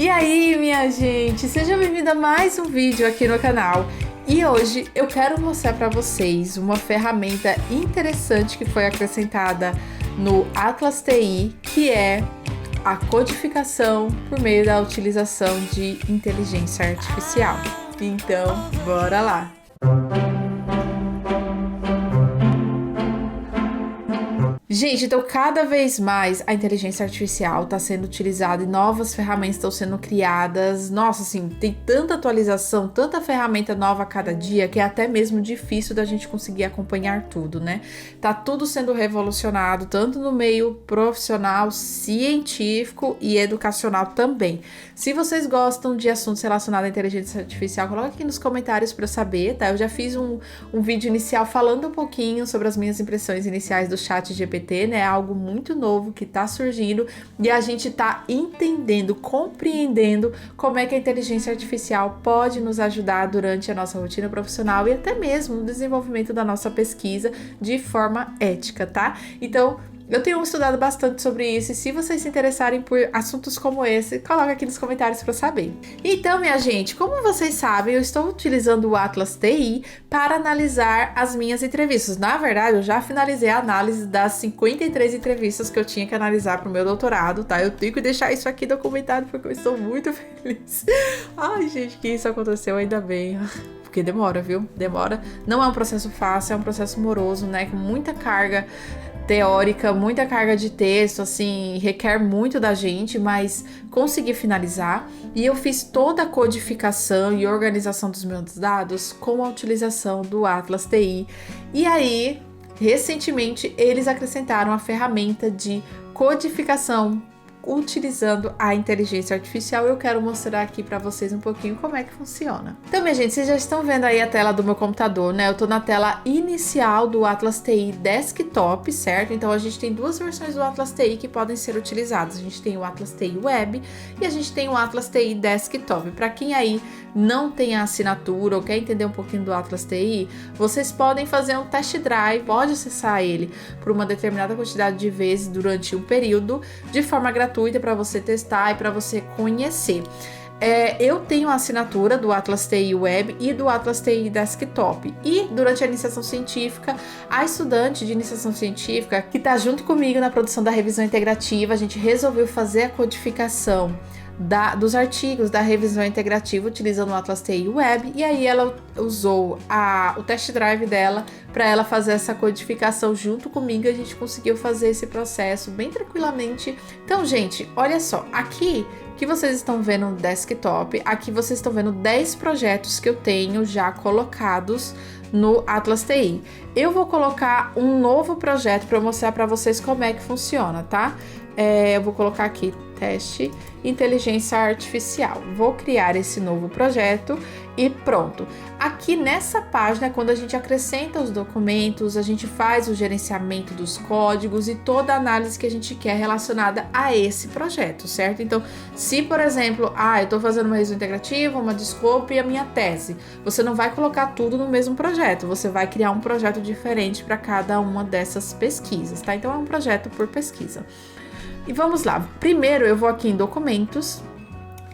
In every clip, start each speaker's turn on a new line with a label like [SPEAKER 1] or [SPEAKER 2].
[SPEAKER 1] E aí, minha gente, seja bem-vinda a mais um vídeo aqui no canal. E hoje eu quero mostrar para vocês uma ferramenta interessante que foi acrescentada no Atlas TI, que é a codificação por meio da utilização de inteligência artificial. Então, bora lá! Gente, então cada vez mais a inteligência artificial está sendo utilizada e novas ferramentas estão sendo criadas. Nossa, assim, tem tanta atualização, tanta ferramenta nova a cada dia que é até mesmo difícil da gente conseguir acompanhar tudo, né? Tá tudo sendo revolucionado, tanto no meio profissional, científico e educacional também. Se vocês gostam de assuntos relacionados à inteligência artificial, coloca aqui nos comentários para eu saber, tá? Eu já fiz um vídeo inicial falando um pouquinho sobre as minhas impressões iniciais do ChatGPT, né? Algo muito novo que tá surgindo e a gente tá entendendo, compreendendo como é que a inteligência artificial pode nos ajudar durante a nossa rotina profissional e até mesmo no desenvolvimento da nossa pesquisa de forma ética, tá? Então, eu tenho estudado bastante sobre isso e se vocês se interessarem por assuntos como esse, coloca aqui nos comentários para saber. Então, minha gente, como vocês sabem, eu estou utilizando o Atlas TI para analisar as minhas entrevistas. Na verdade, eu já finalizei a análise das 53 entrevistas que eu tinha que analisar para o meu doutorado, tá? Eu tenho que deixar isso aqui documentado porque eu estou muito feliz. Ai, gente, que isso aconteceu, ainda bem. Porque demora, viu? Demora. Não é um processo fácil, é um processo moroso, né? Com muita carga teórica, muita carga de texto, assim, requer muito da gente, mas consegui finalizar. E eu fiz toda a codificação e organização dos meus dados com a utilização do Atlas TI. E aí, recentemente, eles acrescentaram a ferramenta de codificação utilizando a inteligência artificial. Eu quero mostrar aqui para vocês um pouquinho como é que funciona. Então, minha gente, vocês já estão vendo aí a tela do meu computador, né? Eu tô na tela inicial do Atlas TI Desktop, certo? Então, a gente tem duas versões do Atlas TI que podem ser utilizadas. A gente tem o Atlas TI Web e a gente tem o Atlas TI Desktop. Para quem aí não tem a assinatura ou quer entender um pouquinho do Atlas TI, vocês podem fazer um test drive, pode acessar ele por uma determinada quantidade de vezes durante um período, de forma gratuita para você testar e para você conhecer. Eu tenho a assinatura do Atlas TI Web e do Atlas TI Desktop. E durante a iniciação científica, a estudante de iniciação científica que está junto comigo na produção da revisão integrativa, a gente resolveu fazer a codificação dos artigos da revisão integrativa utilizando o Atlas TI Web, e aí ela usou o test drive dela para ela fazer essa codificação junto comigo e a gente conseguiu fazer esse processo bem tranquilamente. Então, gente, olha só, aqui que vocês estão vendo no desktop, aqui vocês estão vendo 10 projetos que eu tenho já colocados no Atlas TI. Eu vou colocar um novo projeto para mostrar para vocês como é que funciona, tá? Eu vou colocar aqui teste inteligência artificial. Vou criar esse novo projeto e pronto. Aqui nessa página, quando a gente acrescenta os documentos, a gente faz o gerenciamento dos códigos e toda a análise que a gente quer relacionada a esse projeto, certo? Então, se por exemplo, eu estou fazendo uma revisão integrativa, uma desculpa e a minha tese, você não vai colocar tudo no mesmo projeto, você vai criar um projeto diferente para cada uma dessas pesquisas, tá? Então, é um projeto por pesquisa. E vamos lá, primeiro eu vou aqui em documentos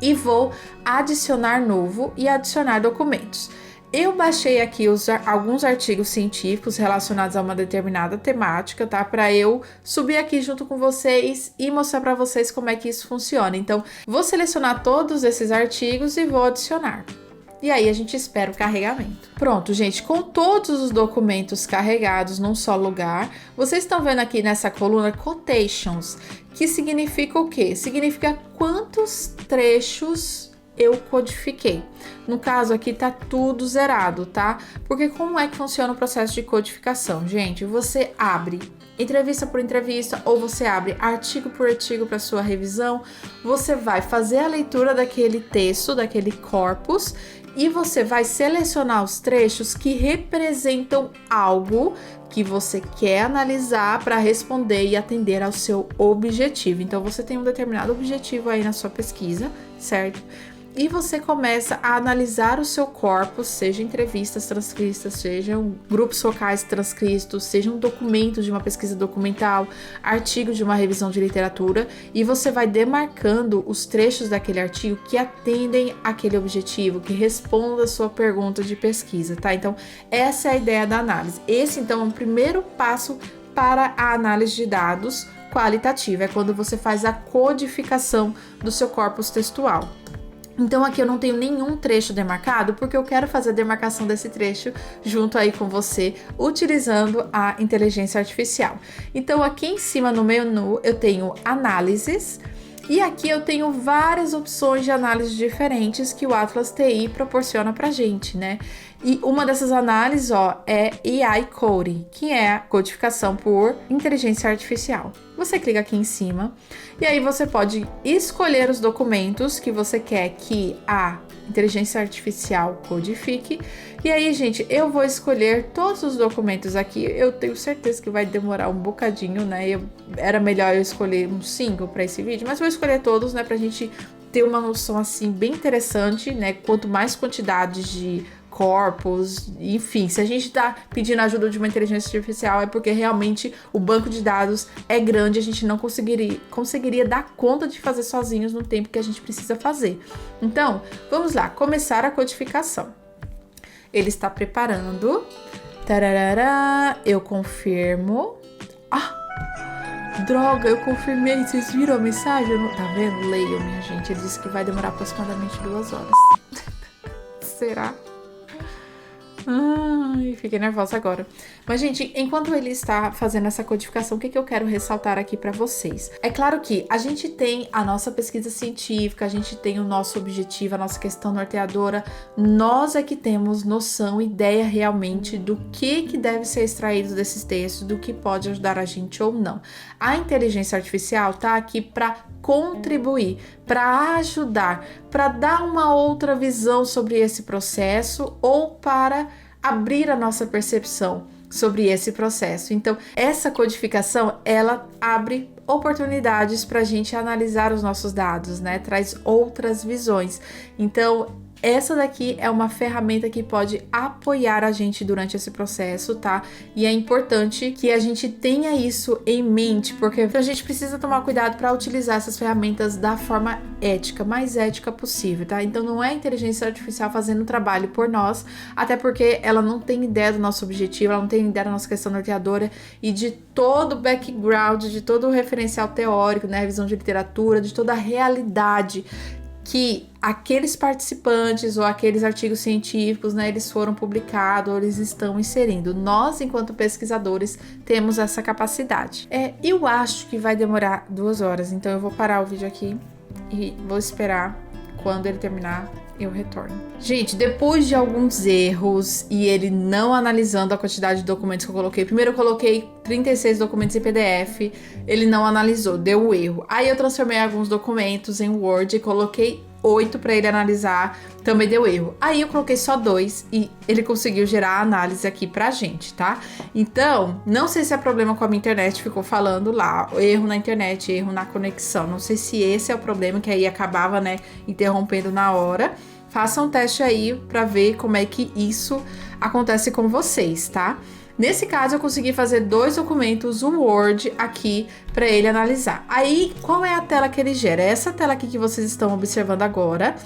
[SPEAKER 1] e vou adicionar novo e adicionar documentos. Eu baixei aqui alguns artigos científicos relacionados a uma determinada temática, tá? Para eu subir aqui junto com vocês e mostrar para vocês como é que isso funciona. Então, vou selecionar todos esses artigos e vou adicionar. E aí a gente espera o carregamento. Pronto, gente, com todos os documentos carregados num só lugar, vocês estão vendo aqui nessa coluna quotations, que significa o quê? Significa quantos trechos eu codifiquei. No caso aqui tá tudo zerado, tá? Porque como é que funciona o processo de codificação? Gente, você abre entrevista por entrevista ou você abre artigo por artigo para sua revisão, você vai fazer a leitura daquele texto, daquele corpus, e você vai selecionar os trechos que representam algo que você quer analisar para responder e atender ao seu objetivo. Então, você tem um determinado objetivo aí na sua pesquisa, certo? e você começa a analisar o seu corpus, seja entrevistas transcritas, sejam grupos focais transcritos, sejam documentos de uma pesquisa documental, artigos de uma revisão de literatura, e você vai demarcando os trechos daquele artigo que atendem aquele objetivo, que respondam a sua pergunta de pesquisa, tá? Então, essa é a ideia da análise. Esse, então, é o primeiro passo para a análise de dados qualitativa, é quando você faz a codificação do seu corpus textual. Então aqui eu não tenho nenhum trecho demarcado, porque eu quero fazer a demarcação desse trecho junto aí com você, utilizando a inteligência artificial. Então aqui em cima no menu eu tenho análises, e aqui eu tenho várias opções de análise diferentes que o Atlas TI proporciona pra gente, né? E uma dessas análises, ó, é AI Coding, que é a codificação por inteligência artificial. Você clica aqui em cima e aí você pode escolher os documentos que você quer que a inteligência artificial codifique. E aí, gente, eu vou escolher todos os documentos aqui. Eu tenho certeza que vai demorar um bocadinho, né? Era melhor eu escolher uns 5 para esse vídeo, mas vou escolher todos, né, pra gente ter uma noção assim bem interessante, né? Quanto mais quantidades de corpos, enfim, se a gente está pedindo ajuda de uma inteligência artificial é porque realmente o banco de dados é grande, a gente não conseguiria dar conta de fazer sozinhos no tempo que a gente precisa fazer. Então, vamos lá, começar a codificação. Ele está preparando. Tarará, eu confirmo. Droga, eu confirmei, vocês viram a mensagem? Tá vendo? Leiam, minha gente, ele disse que vai demorar aproximadamente 2 horas. Será? Ai, fiquei nervosa agora. Mas, gente, enquanto ele está fazendo essa codificação, o que eu quero ressaltar aqui para vocês? É claro que a gente tem a nossa pesquisa científica, a gente tem o nosso objetivo, a nossa questão norteadora. Nós é que temos noção, ideia realmente do que deve ser extraído desses textos, do que pode ajudar a gente ou não. A inteligência artificial tá aqui para contribuir, para ajudar, para dar uma outra visão sobre esse processo ou para abrir a nossa percepção sobre esse processo. Então, essa codificação, ela abre oportunidades para a gente analisar os nossos dados, né? Traz outras visões. Então, essa daqui é uma ferramenta que pode apoiar a gente durante esse processo, tá? E é importante que a gente tenha isso em mente, porque a gente precisa tomar cuidado para utilizar essas ferramentas da forma ética, mais ética possível, tá? Então não é a inteligência artificial fazendo o trabalho por nós, até porque ela não tem ideia do nosso objetivo, ela não tem ideia da nossa questão norteadora e de todo o background, de todo o referencial teórico, né? Revisão de literatura, de toda a realidade que aqueles participantes ou aqueles artigos científicos, né, eles foram publicados ou eles estão inserindo. Nós, enquanto pesquisadores, temos essa capacidade. Eu acho que vai demorar 2 horas, então eu vou parar o vídeo aqui e vou esperar. Quando ele terminar, eu retorno. Gente, depois de alguns erros e ele não analisando a quantidade de documentos que eu coloquei, primeiro eu coloquei 36 documentos em PDF, ele não analisou, deu erro. Aí eu transformei alguns documentos em Word e coloquei 8 para ele analisar, também deu erro. Aí eu coloquei só 2 e ele conseguiu gerar a análise aqui pra gente, tá? Então, não sei se é problema com a minha internet, ficou falando lá, erro na internet, erro na conexão. Não sei se esse é o problema, que aí acabava, né, interrompendo na hora. Faça um teste aí pra ver como é que isso acontece com vocês, tá? Nesse caso, eu consegui fazer 2 documentos, um Word aqui para ele analisar. Aí, qual é a tela que ele gera? É essa tela aqui que vocês estão observando agora.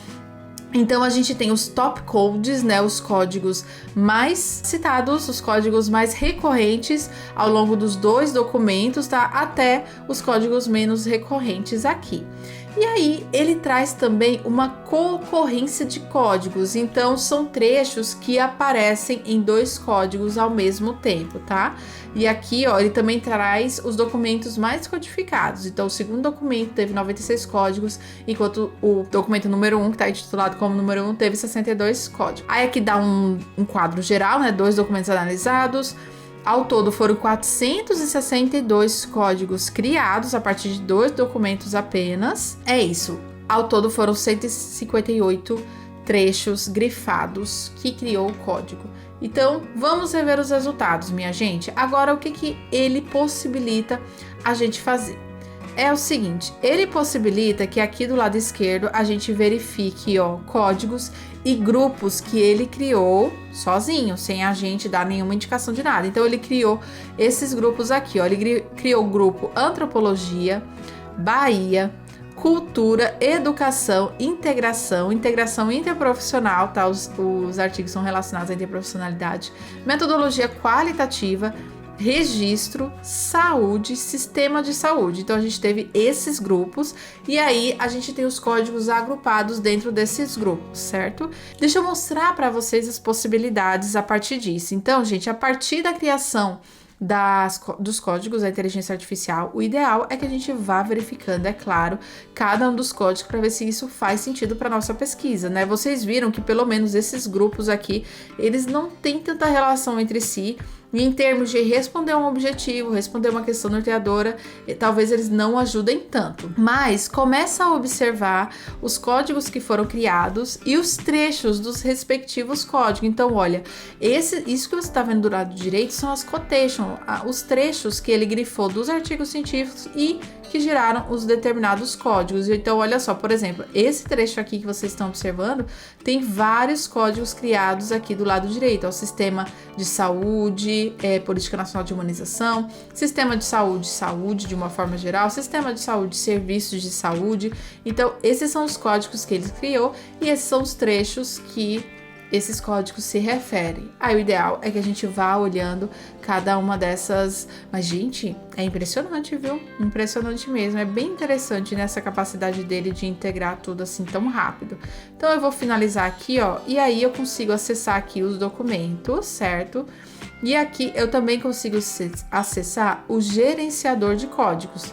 [SPEAKER 1] Então, a gente tem os top codes, né? Os códigos mais citados, os códigos mais recorrentes ao longo dos 2 documentos, tá? Até os códigos menos recorrentes aqui. E aí, ele traz também uma concorrência de códigos. Então, são trechos que aparecem em 2 códigos ao mesmo tempo, tá? E aqui, ó, ele também traz os documentos mais codificados. Então, o segundo documento teve 96 códigos, enquanto o documento número 1, que tá intitulado como número 1, teve 62 códigos. Aí aqui dá um quadro geral, né? 2 documentos analisados. Ao todo foram 462 códigos criados a partir de 2 documentos apenas. É isso. Ao todo foram 158 trechos grifados que criou o código. Então, vamos rever os resultados, minha gente. Agora, o que ele possibilita a gente fazer? é o seguinte, ele possibilita que aqui do lado esquerdo a gente verifique, ó, códigos e grupos que ele criou sozinho, sem a gente dar nenhuma indicação de nada. Então ele criou esses grupos aqui, ó, ele criou o grupo Antropologia, Bahia, Cultura, Educação, Integração interprofissional, tá? Os artigos são relacionados à interprofissionalidade, Metodologia qualitativa, Registro, Saúde, Sistema de Saúde. Então a gente teve esses grupos e aí a gente tem os códigos agrupados dentro desses grupos, certo? Deixa eu mostrar para vocês as possibilidades a partir disso. Então, gente, a partir da criação dos códigos da inteligência artificial, o ideal é que a gente vá verificando, é claro, cada um dos códigos para ver se isso faz sentido para nossa pesquisa, né? Vocês viram que pelo menos esses grupos aqui, eles não têm tanta relação entre si, e em termos de responder um objetivo, responder uma questão norteadora, talvez eles não ajudem tanto. Mas começa a observar os códigos que foram criados e os trechos dos respectivos códigos. Então, olha, isso que você está vendo do lado direito são as quotations, os trechos que ele grifou dos artigos científicos e que geraram os determinados códigos. Então, olha só, por exemplo, esse trecho aqui que vocês estão observando tem vários códigos criados aqui do lado direito. É o Sistema de Saúde, Política Nacional de Humanização, Sistema de Saúde, Saúde de uma forma geral, Sistema de Saúde, Serviços de Saúde. Então, esses são os códigos que ele criou e esses são os trechos que esses códigos se referem. Aí o ideal é que a gente vá olhando cada uma dessas. Mas, gente, é impressionante, viu? Impressionante mesmo. É bem interessante nessa capacidade dele de integrar tudo assim tão rápido. Então, eu vou finalizar aqui, ó. E aí eu consigo acessar aqui os documentos, certo? E aqui eu também consigo acessar o gerenciador de códigos.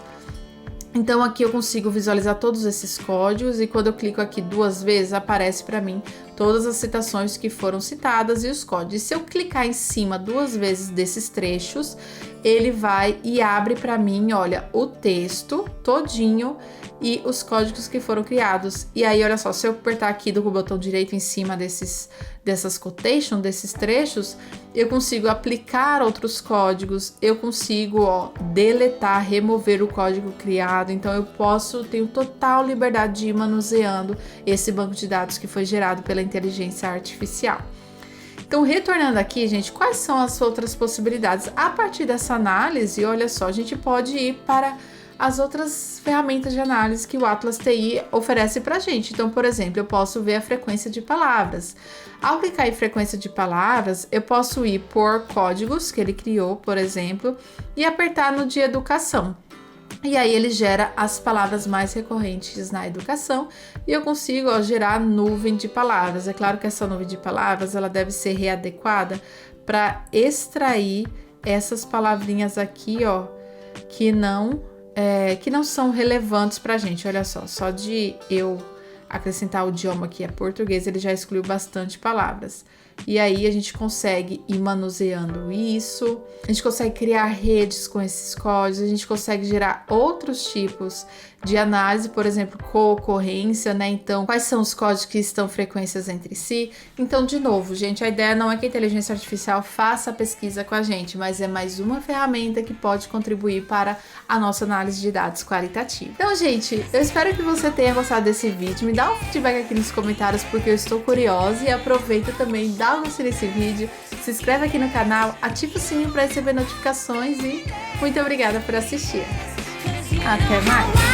[SPEAKER 1] Então aqui eu consigo visualizar todos esses códigos e quando eu clico aqui 2 vezes aparece para mim todas as citações que foram citadas e os códigos. E se eu clicar em cima 2 vezes desses trechos, ele vai e abre para mim, olha, o texto todinho e os códigos que foram criados. E aí, olha só, se eu apertar aqui do botão direito em cima dessas quotations, desses trechos, eu consigo aplicar outros códigos, eu consigo, ó, deletar, remover o código criado. Então, tenho total liberdade de ir manuseando esse banco de dados que foi gerado pela inteligência artificial. Então, retornando aqui, gente, quais são as outras possibilidades? A partir dessa análise, olha só, a gente pode ir para as outras ferramentas de análise que o Atlas TI oferece para a gente. Então, por exemplo, eu posso ver a frequência de palavras. Ao clicar em frequência de palavras, eu posso ir por códigos que ele criou, por exemplo, e apertar no de educação. E aí ele gera as palavras mais recorrentes na educação e eu consigo, ó, gerar nuvem de palavras. É claro que essa nuvem de palavras ela deve ser readequada para extrair essas palavrinhas aqui, ó, que não são relevantes para a gente. Olha só de eu acrescentar o idioma que é português, ele já excluiu bastante palavras. E aí a gente consegue ir manuseando isso, a gente consegue criar redes com esses códigos, a gente consegue gerar outros tipos de análise, por exemplo, co-ocorrência, né? Então, quais são os códigos que estão frequências entre si? Então, de novo, gente, a ideia não é que a inteligência artificial faça a pesquisa com a gente, mas é mais uma ferramenta que pode contribuir para a nossa análise de dados qualitativa. Então, gente, eu espero que você tenha gostado desse vídeo. Me dá um feedback aqui nos comentários porque eu estou curiosa e aproveita também, dá um gostei nesse vídeo, se inscreve aqui no canal, ativa o sininho para receber notificações e muito obrigada por assistir. Até mais!